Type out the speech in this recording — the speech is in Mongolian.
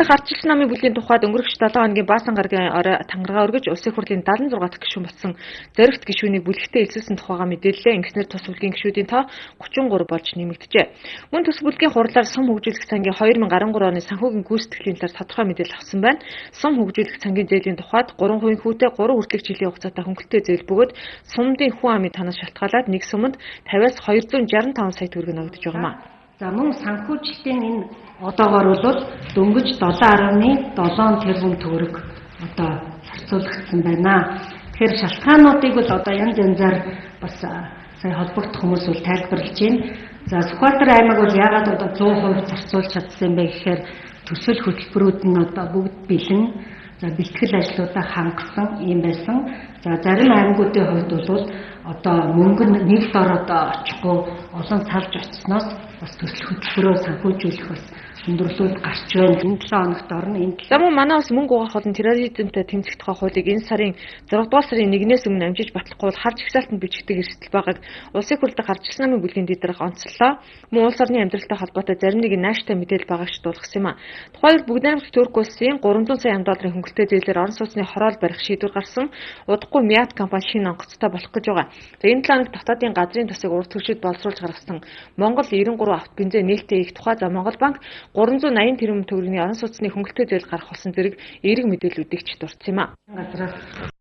дахь ардчилсан намын бүлгийн тухайд өнгөрөх 7 хоногийн Баасан гарагийн орой тангараа өргөж улсын хурлын 76 дахь гишүүн болсон зоригт гишүүнийг бүлэгтээ элсүүлсэн тухайга мэдээллээ. Ингэснээр тус бүлгийн гишүүдийн тоо 33 болж нэмэгджээ. Мөн тус бүлгийн хурлаар сум хөгжүүлэх сангийн 2013 оны санхүүгийн гүйцэтгэлийн талаар тодорхой мэдээлэл авсан байна. Сум хөгжүүлэх сангийн зээлийн тухайд 3% хүүтэй 3 хүртэлх жилийн хугацаатай хөнгөлтэй зээл бөгөөд сумдын хүн амын танаас шалтгаалаад нэг суманд 50-аас 265 сая төгрөг ногдож байгаамаа. За мөн санхүүжилтийн энэ одоогоор бол дөнгөж 7.7 тэрбум төгрөг одоо зарцуулагдсан байна. Тэгэхээр шалтгаануудыг бол одоо янз янзаар бас сая холбогдох хүмүүс бол тайлбарлаж байна. За Сүхбаатар аймаг бол яагаад одоо 100% зарцуулж чадсан бэ гэхээр төсөл хөтөлбөрүүд нь одоо бүгд бэлэн, за бэлтгэл ажлуудаа хангасан юм байсан. За зарим аймагуудын хувьд бол одоо мөнгө нь нэг дор одоо очихгүй олон салж очсноос бас төсөл хөтөлбөрөөр санхүүжүүлэх бас өндөрлөлт гарч байна. Энэ 7 хоногт орно. За мөн манай бас мөнгө угаах болон терроризмтэй тэмцэх тухай хуулийг энэ сарын 6 дугаар сарын 1-ээс өмнө амжиж батлахгүй бол харж хязгаалтанд бичигдэх эрсдэл байгааг улсын хурлд ардчилсан намын бүлгийн лидер онцлоо. Мөн улс орны амьдралтай холбоотой зарим нэгэн нааштай мэдээлэл байгааг шийдвэрлэх юм а. Тухайлбал бүгд найрамдах Турк улсын 300 сая долларын хөнгөлтэй зээлээр орон сууцны хороол барих шийдвэр гарсан. Удахгүй Мят компани шинэ онгоцтой болох гэж байгаа. За энэ 7 хоног дотоодын газрын тосыг урд төлшөд боловсруулж гаргасан Монгол 93 авто бензин нээлттэй их тухай за Монгол банк 380 тэрбум төгрөгийн орон сууцны хөнгөлтэй зээл гарах болсон зэрэг эерэг мэдээллүүдийг ч дурдсан юм а.